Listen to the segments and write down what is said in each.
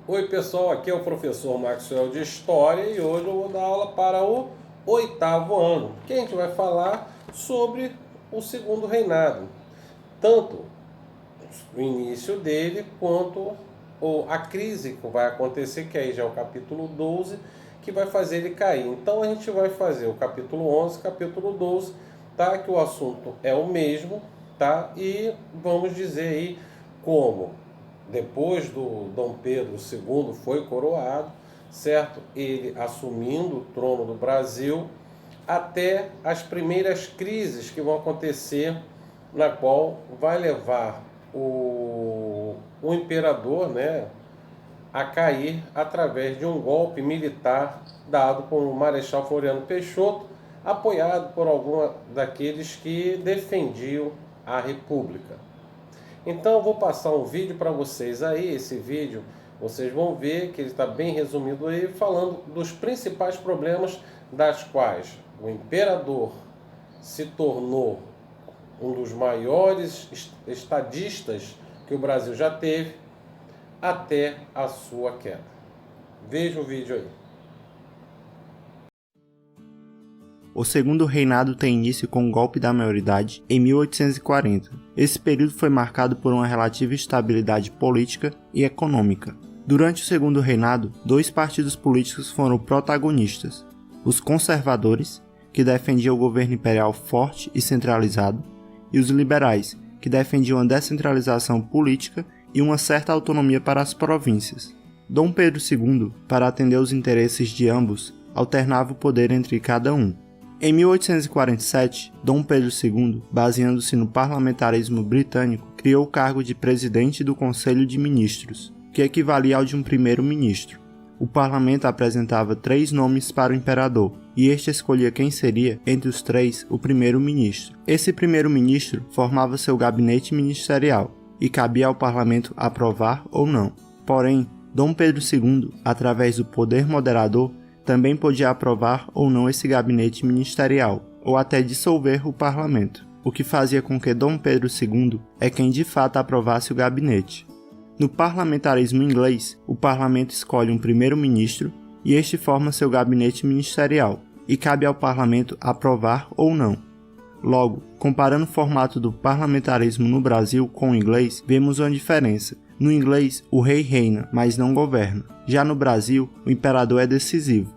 Oi pessoal, aqui é o professor Maxwell de História e hoje eu vou dar aula para o oitavo ano, que a gente vai falar sobre o segundo reinado, tanto o início dele quanto a crise que vai acontecer, que aí já é o capítulo 12, que vai fazer ele cair. Então a gente vai fazer o capítulo 11, capítulo 12, tá? Que o assunto é o mesmo, tá? E vamos dizer aí como depois do Dom Pedro II foi coroado, certo? Ele assumindo o trono do Brasil, até as primeiras crises que vão acontecer, na qual vai levar o imperador, né, a cair através de um golpe militar dado por o Marechal Floriano Peixoto, apoiado por algum daqueles que defendiam a República. Então eu vou passar um vídeo para vocês aí, esse vídeo vocês vão ver que ele está bem resumido aí, falando dos principais problemas das quais o imperador se tornou um dos maiores estadistas que o Brasil já teve até a sua queda. Veja o vídeo aí. O segundo reinado tem início com o golpe da maioridade em 1840. Esse período foi marcado por uma relativa estabilidade política e econômica. Durante o segundo reinado, dois partidos políticos foram protagonistas: os conservadores, que defendiam o governo imperial forte e centralizado, e os liberais, que defendiam a descentralização política e uma certa autonomia para as províncias. Dom Pedro II, para atender os interesses de ambos, alternava o poder entre cada um. Em 1847, Dom Pedro II, baseando-se no parlamentarismo britânico, criou o cargo de presidente do Conselho de Ministros, que equivalia ao de um primeiro-ministro. O parlamento apresentava 3 nomes para o imperador, e este escolhia quem seria, entre os 3, o primeiro-ministro. Esse primeiro-ministro formava seu gabinete ministerial, e cabia ao parlamento aprovar ou não. Porém, Dom Pedro II, através do poder moderador, também podia aprovar ou não esse gabinete ministerial, ou até dissolver o parlamento, o que fazia com que Dom Pedro II é quem de fato aprovasse o gabinete. No parlamentarismo inglês, o parlamento escolhe um primeiro-ministro e este forma seu gabinete ministerial, e cabe ao parlamento aprovar ou não. Logo, comparando o formato do parlamentarismo no Brasil com o inglês, vemos uma diferença. No inglês, o rei reina, mas não governa. Já no Brasil, o imperador é decisivo.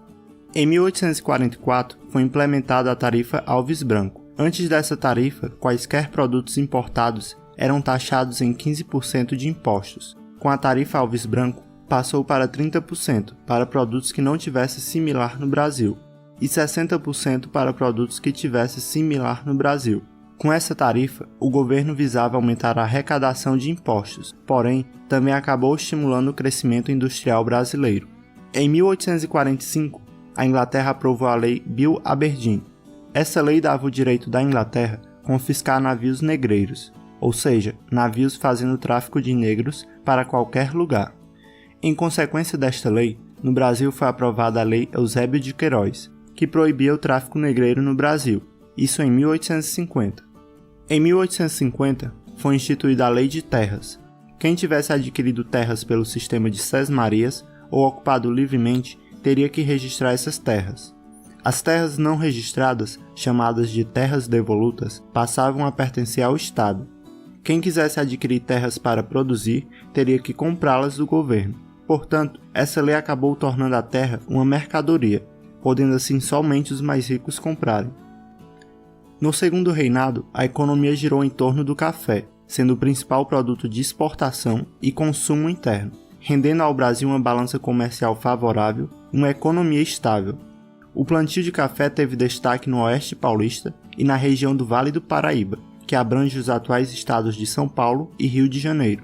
Em 1844, foi implementada a tarifa Alves Branco. Antes dessa tarifa, quaisquer produtos importados eram taxados em 15% de impostos. Com a tarifa Alves Branco, passou para 30% para produtos que não tivessem similar no Brasil, e 60% para produtos que tivessem similar no Brasil. Com essa tarifa, o governo visava aumentar a arrecadação de impostos, porém, também acabou estimulando o crescimento industrial brasileiro. Em 1845, a Inglaterra aprovou a Lei Bill Aberdeen. Essa lei dava o direito da Inglaterra confiscar navios negreiros, ou seja, navios fazendo tráfico de negros para qualquer lugar. Em consequência desta lei, no Brasil foi aprovada a Lei Eusébio de Queiroz, que proibia o tráfico negreiro no Brasil, isso em 1850. Em 1850, foi instituída a Lei de Terras. Quem tivesse adquirido terras pelo sistema de sesmarias ou ocupado livremente, teria que registrar essas terras. As terras não registradas, chamadas de terras devolutas, passavam a pertencer ao Estado. Quem quisesse adquirir terras para produzir, teria que comprá-las do governo. Portanto, essa lei acabou tornando a terra uma mercadoria, podendo assim somente os mais ricos comprarem. No segundo reinado, a economia girou em torno do café, sendo o principal produto de exportação e consumo interno, rendendo ao Brasil uma balança comercial favorável e uma economia estável. O plantio de café teve destaque no Oeste Paulista e na região do Vale do Paraíba, que abrange os atuais estados de São Paulo e Rio de Janeiro.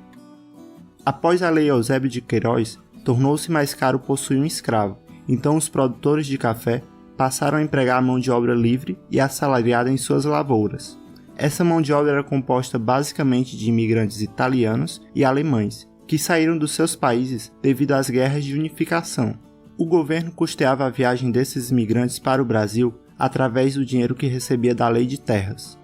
Após a Lei Eusébio de Queiroz, tornou-se mais caro possuir um escravo, então os produtores de café passaram a empregar a mão de obra livre e assalariada em suas lavouras. Essa mão de obra era composta basicamente de imigrantes italianos e alemães, que saíram dos seus países devido às guerras de unificação. O governo custeava a viagem desses imigrantes para o Brasil através do dinheiro que recebia da Lei de Terras.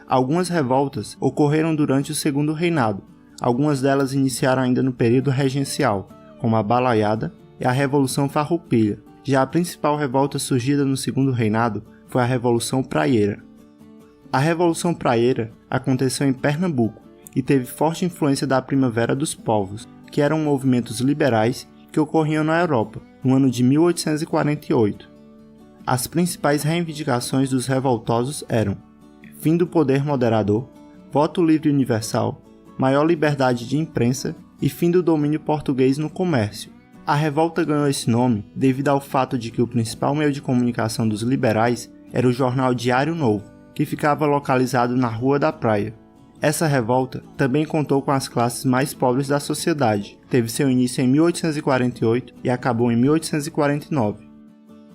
Algumas revoltas ocorreram durante o segundo reinado, algumas delas iniciaram ainda no período regencial, como a Balaiada e a Revolução Farroupilha. Já a principal revolta surgida no Segundo Reinado foi a Revolução Praieira. A Revolução Praieira aconteceu em Pernambuco e teve forte influência da Primavera dos Povos, que eram movimentos liberais que ocorriam na Europa, no ano de 1848. As principais reivindicações dos revoltosos eram fim do poder moderador, voto livre universal, maior liberdade de imprensa e fim do domínio português no comércio. A revolta ganhou esse nome devido ao fato de que o principal meio de comunicação dos liberais era o jornal Diário Novo, que ficava localizado na Rua da Praia. Essa revolta também contou com as classes mais pobres da sociedade. Teve seu início em 1848 e acabou em 1849.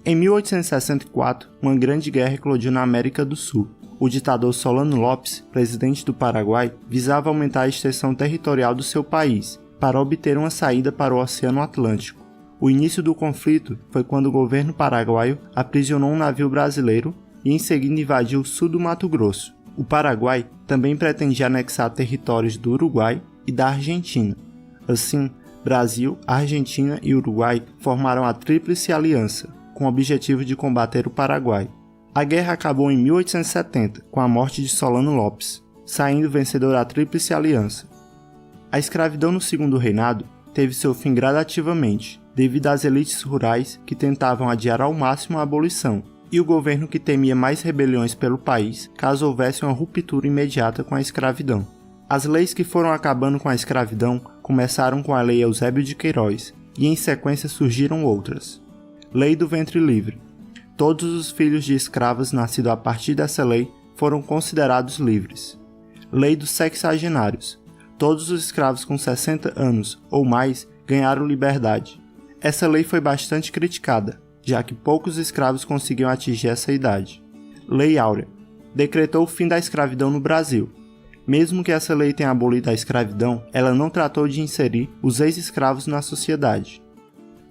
Em 1864, uma grande guerra eclodiu na América do Sul. O ditador Solano Lopes, presidente do Paraguai, visava aumentar a extensão territorial do seu país, para obter uma saída para o Oceano Atlântico. O início do conflito foi quando o governo paraguaio aprisionou um navio brasileiro e em seguida invadiu o sul do Mato Grosso. O Paraguai também pretendia anexar territórios do Uruguai e da Argentina. Assim, Brasil, Argentina e Uruguai formaram a Tríplice Aliança, com o objetivo de combater o Paraguai. A guerra acabou em 1870, com a morte de Solano Lopes, saindo vencedor a Tríplice Aliança. A escravidão no Segundo Reinado teve seu fim gradativamente, devido às elites rurais que tentavam adiar ao máximo a abolição, e o governo que temia mais rebeliões pelo país caso houvesse uma ruptura imediata com a escravidão. As leis que foram acabando com a escravidão começaram com a Lei Eusébio de Queiroz, e em sequência surgiram outras. Lei do Ventre Livre. Todos os filhos de escravos nascidos a partir dessa lei foram considerados livres. Lei dos Sexagenários. Todos os escravos com 60 anos ou mais ganharam liberdade. Essa lei foi bastante criticada, já que poucos escravos conseguiam atingir essa idade. Lei Áurea. Decretou o fim da escravidão no Brasil. Mesmo que essa lei tenha abolido a escravidão, ela não tratou de inserir os ex-escravos na sociedade.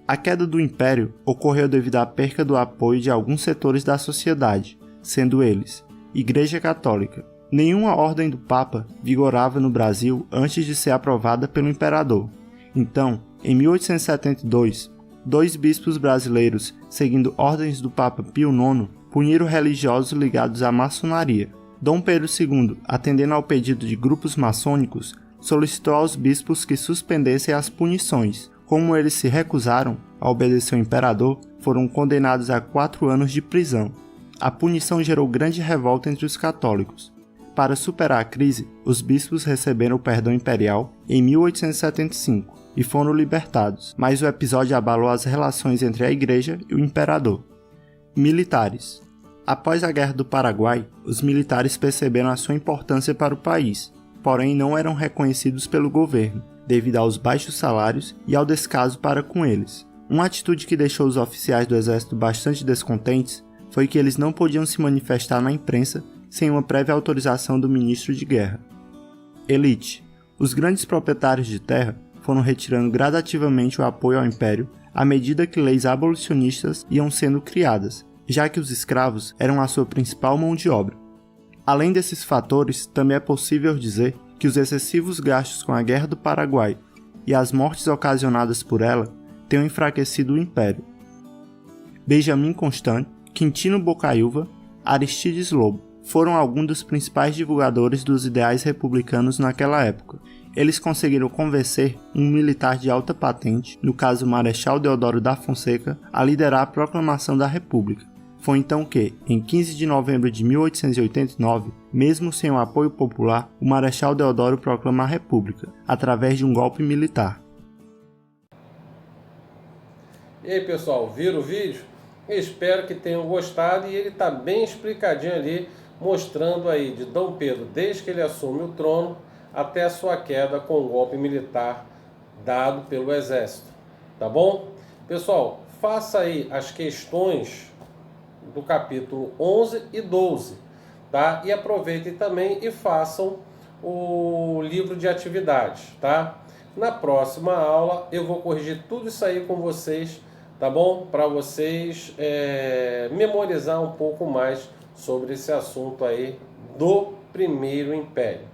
A queda do Império ocorreu devido à perca do apoio de alguns setores da sociedade, sendo eles Igreja Católica. Nenhuma ordem do Papa vigorava no Brasil antes de ser aprovada pelo Imperador. Então, em 1872, 2 bispos brasileiros, seguindo ordens do Papa Pio IX, puniram religiosos ligados à maçonaria. Dom Pedro II, atendendo ao pedido de grupos maçônicos, solicitou aos bispos que suspendessem as punições. Como eles se recusaram a obedecer ao imperador, foram condenados a 4 anos de prisão. A punição gerou grande revolta entre os católicos. Para superar a crise, os bispos receberam o perdão imperial em 1875 e foram libertados, mas o episódio abalou as relações entre a igreja e o imperador. Militares. Após a Guerra do Paraguai, os militares perceberam a sua importância para o país, porém não eram reconhecidos pelo governo, devido aos baixos salários e ao descaso para com eles. Uma atitude que deixou os oficiais do exército bastante descontentes foi que eles não podiam se manifestar na imprensa sem uma prévia autorização do ministro de guerra. Elite. Os grandes proprietários de terra foram retirando gradativamente o apoio ao império à medida que leis abolicionistas iam sendo criadas, já que os escravos eram a sua principal mão de obra. Além desses fatores, também é possível dizer que os excessivos gastos com a Guerra do Paraguai e as mortes ocasionadas por ela tenham enfraquecido o Império. Benjamin Constant, Quintino Bocaiúva, Aristides Lobo foram alguns dos principais divulgadores dos ideais republicanos naquela época. Eles conseguiram convencer um militar de alta patente, no caso o Marechal Deodoro da Fonseca, a liderar a proclamação da República. Foi então que, em 15 de novembro de 1889, mesmo sem o apoio popular, o Marechal Deodoro proclama a República, através de um golpe militar. E aí pessoal, viram o vídeo? Eu espero que tenham gostado e ele está bem explicadinho ali, mostrando aí de Dom Pedro, desde que ele assume o trono, até a sua queda com o golpe militar dado pelo exército. Tá bom? Pessoal, faça aí as questões do capítulo 11 e 12, tá? E aproveitem também e façam o livro de atividades, tá? Na próxima aula eu vou corrigir tudo isso aí com vocês, tá bom? Para vocês memorizar um pouco mais sobre esse assunto aí do Primeiro Império.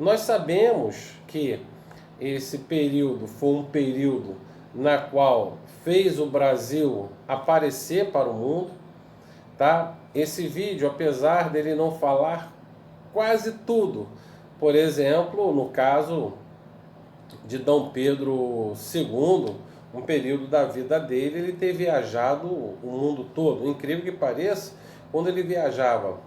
Nós sabemos que esse período foi um período na qual fez o Brasil aparecer para o mundo, tá? Esse vídeo, apesar dele não falar quase tudo, por exemplo, no caso de Dom Pedro II, um período da vida dele, ele ter viajado o mundo todo. Incrível que pareça, quando ele viajava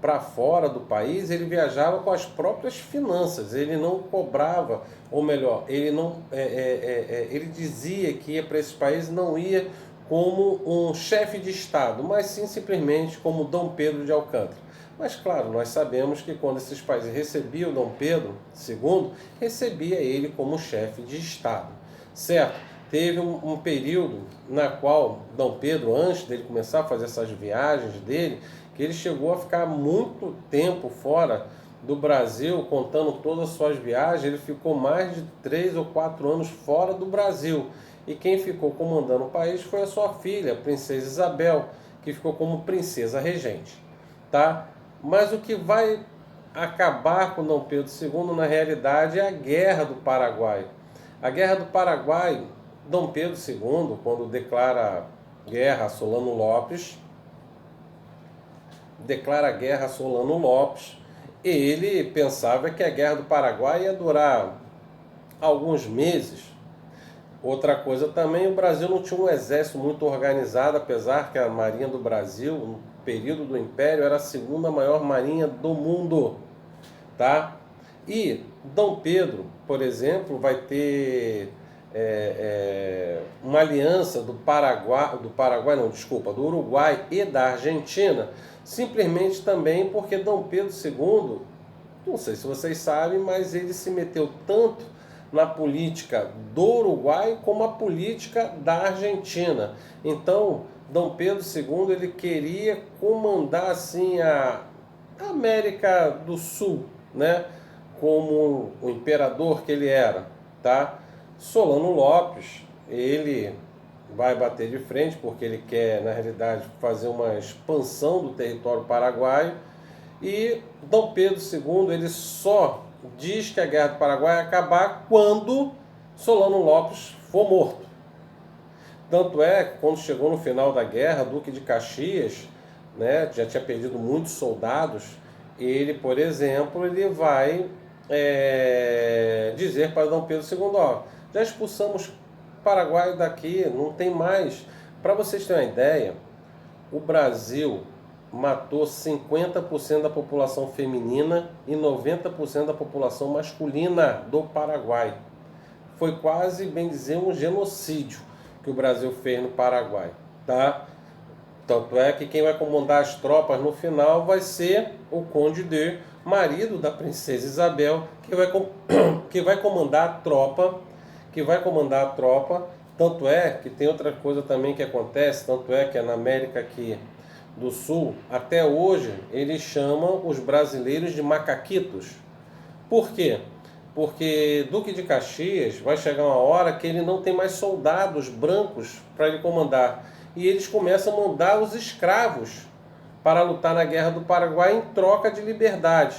para fora do país, ele viajava com as próprias finanças, ele não cobrava, ou melhor, ele não, ele dizia que ia para esses países, não ia como um chefe de Estado, mas sim simplesmente como Dom Pedro de Alcântara. Mas claro, nós sabemos que quando esses países recebiam Dom Pedro II, recebia ele como chefe de Estado, certo? Teve um período na qual Dom Pedro, antes dele começar a fazer essas viagens dele, que ele chegou a ficar muito tempo fora do Brasil, contando todas as suas viagens. Ele ficou mais de 3 ou 4 anos fora do Brasil. E quem ficou comandando o país foi a sua filha, a princesa Isabel, que ficou como princesa regente, tá? Mas o que vai acabar com Dom Pedro II, na realidade, é a Guerra do Paraguai. A Guerra do Paraguai, Dom Pedro II, quando declara guerra a Solano Lopes, ele pensava que a Guerra do Paraguai ia durar alguns meses. Outra coisa também, o Brasil não tinha um exército muito organizado, apesar que a Marinha do Brasil, no período do Império, era a segunda maior marinha do mundo, tá? E Dom Pedro, por exemplo, vai ter uma aliança do Uruguai e da Argentina, simplesmente também porque Dom Pedro II, não sei se vocês sabem, mas ele se meteu tanto na política do Uruguai como a política da Argentina. Então, Dom Pedro II, ele queria comandar assim a América do Sul, né? Como o imperador que ele era, tá? Solano Lopes, ele vai bater de frente porque ele quer, na realidade, fazer uma expansão do território paraguaio. E Dom Pedro II, ele só diz que a Guerra do Paraguai vai acabar quando Solano Lopes for morto. Tanto é que quando chegou no final da guerra, Duque de Caxias, né, já tinha perdido muitos soldados, ele, por exemplo, ele vai dizer para Dom Pedro II, ó, já expulsamos Paraguai daqui, não tem mais. Para vocês terem uma ideia, o Brasil matou 50% da população feminina e 90% da população masculina do Paraguai. Foi quase, bem dizer, um genocídio que o Brasil fez no Paraguai, tá? Tanto é que quem vai comandar as tropas no final vai ser o Conde de, marido da princesa Isabel, que vai comandar a tropa, Tanto é que tem outra coisa também que acontece, tanto é que na América aqui do Sul, até hoje, eles chamam os brasileiros de macaquitos. Por quê? Porque Duque de Caxias vai chegar uma hora que ele não tem mais soldados brancos para ele comandar. E eles começam a mandar os escravos para lutar na Guerra do Paraguai em troca de liberdade.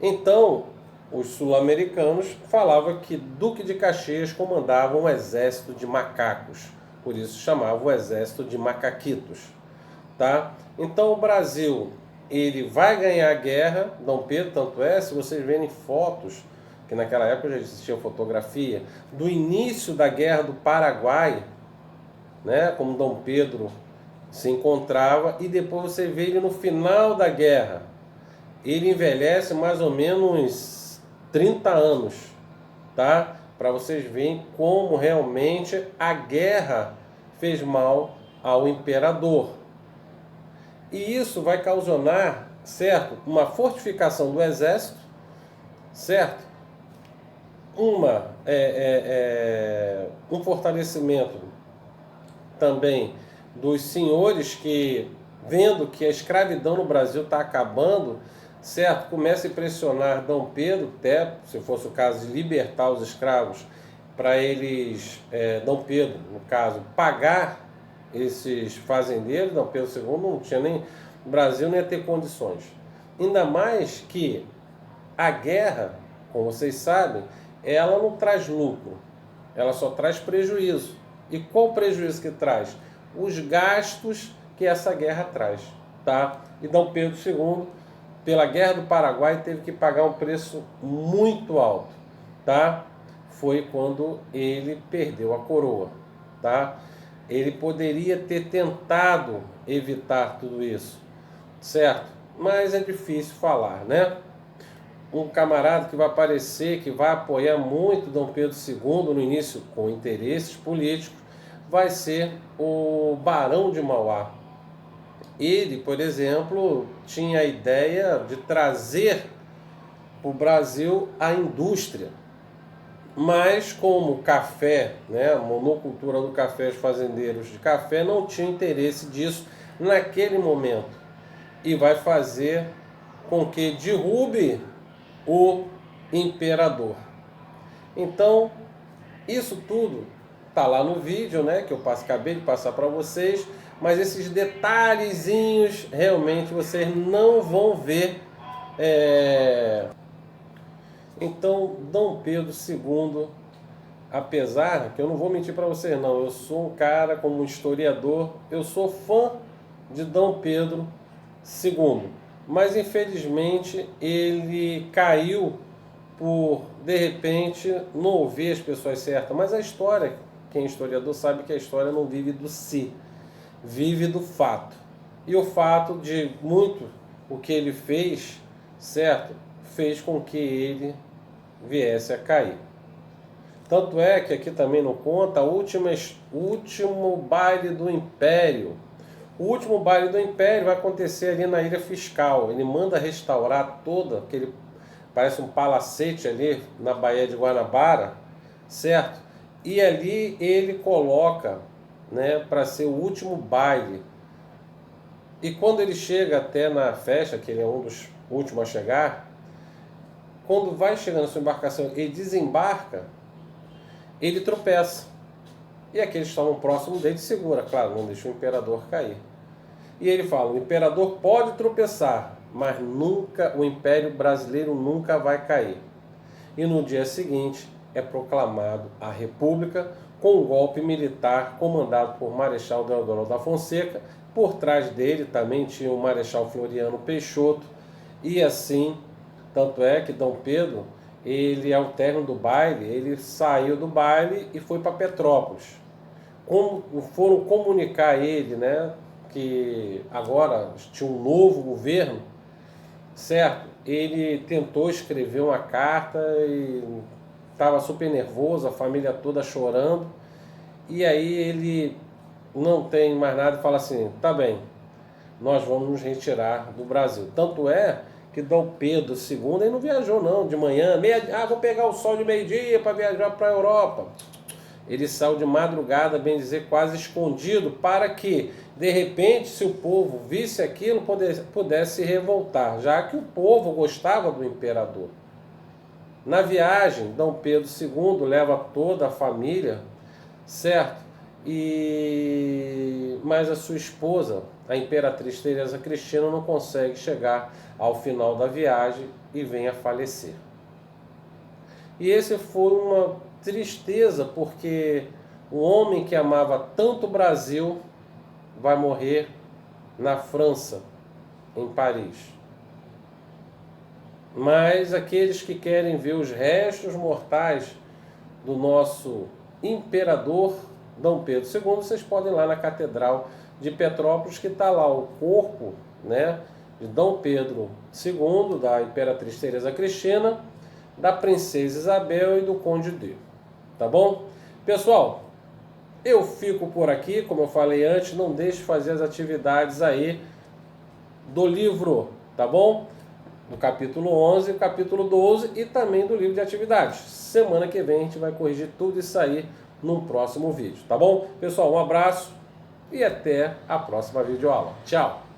Então, os sul-americanos falavam que Duque de Caxias comandava um exército de macacos. Por isso chamavam o exército de macaquitos. Tá? Então o Brasil, ele vai ganhar a guerra, Dom Pedro, tanto é, se vocês verem fotos, que naquela época já existia fotografia, do início da Guerra do Paraguai, né, como Dom Pedro se encontrava, e depois você vê ele no final da guerra. Ele envelhece mais ou menos 30 anos, tá? Para vocês verem como realmente a guerra fez mal ao imperador. E isso vai causar, certo, uma fortificação do exército, certo? Um fortalecimento também dos senhores que, vendo que a escravidão no Brasil está acabando, certo? Começa a pressionar Dom Pedro, até, se fosse o caso de libertar os escravos, para eles, Dom Pedro, no caso, pagar esses fazendeiros. Dom Pedro II não tinha nem, o Brasil nem ia ter condições. Ainda mais que a guerra, como vocês sabem, ela não traz lucro, ela só traz prejuízo. E qual o prejuízo que traz? Os gastos que essa guerra traz, tá? E Dom Pedro II, pela Guerra do Paraguai, teve que pagar um preço muito alto, tá? Foi quando ele perdeu a coroa, tá? Ele poderia ter tentado evitar tudo isso, certo? Mas é difícil falar, né? Um camarada que vai aparecer, que vai apoiar muito Dom Pedro II no início com interesses políticos, vai ser o Barão de Mauá. Ele, por exemplo, tinha a ideia de trazer para o Brasil a indústria. Mas como o café, né, a monocultura do café, os fazendeiros de café não tinham interesse disso naquele momento. E vai fazer com que derrube o imperador. Então, isso tudo está lá no vídeo, né, que eu acabei de passar para vocês, mas esses detalhezinhos realmente vocês não vão ver. Então, Dom Pedro II, apesar que eu não vou mentir para vocês não, eu sou um cara, como historiador, eu sou fã de Dom Pedro II, mas infelizmente ele caiu por, de repente, não ouvir as pessoas certas. Mas a história, quem é historiador sabe que a história não vive do si, vive do fato. E o fato de muito o que ele fez, certo, fez com que ele viesse a cair. Tanto é que aqui também não conta o último baile do Império. O último baile do Império vai acontecer ali na Ilha Fiscal. Ele manda restaurar toda, aquele parece um palacete ali na Baía de Guanabara, certo? E ali ele coloca, né, para ser o último baile. E quando ele chega até na festa, que ele é um dos últimos a chegar, quando vai chegando na sua embarcação e desembarca, ele tropeça. E aqueles que estavam próximos dele segura, claro, não deixa o imperador cair. E ele fala, o imperador pode tropeçar, mas nunca, o Império Brasileiro nunca vai cair. E no dia seguinte é proclamado a República com um golpe militar comandado por Marechal Deodoro da Fonseca. Por trás dele também tinha o Marechal Floriano Peixoto. E assim, tanto é que Dom Pedro, ele ao término do baile, ele saiu do baile e foi para Petrópolis. Como foram comunicar ele, né, que agora tinha um novo governo, certo? Ele tentou escrever uma carta e estava super nervoso, a família toda chorando. E aí ele não tem mais nada e fala assim, tá bem, nós vamos nos retirar do Brasil. Tanto é que Dom Pedro II, ele não viajou não, de manhã, vou pegar o sol de meio-dia para viajar para a Europa. Ele saiu de madrugada, bem dizer, quase escondido, para que, de repente, se o povo visse aquilo, pudesse se revoltar, já que o povo gostava do imperador. Na viagem, Dom Pedro II leva toda a família, certo? Mas a sua esposa, a imperatriz Teresa Cristina, não consegue chegar ao final da viagem e vem a falecer. E esse foi uma tristeza, porque o homem que amava tanto o Brasil vai morrer na França, em Paris. Mas aqueles que querem ver os restos mortais do nosso imperador Dom Pedro II, vocês podem ir lá na Catedral de Petrópolis, que está lá o corpo, né, de Dom Pedro II, da imperatriz Teresa Cristina, da princesa Isabel e do Conde D. Tá bom? Pessoal, eu fico por aqui, como eu falei antes, não deixe de fazer as atividades aí do livro, tá bom? Do capítulo 11, capítulo 12 e também do livro de atividades. Semana que vem a gente vai corrigir tudo isso aí num próximo vídeo, tá bom? Pessoal, um abraço e até a próxima videoaula. Tchau!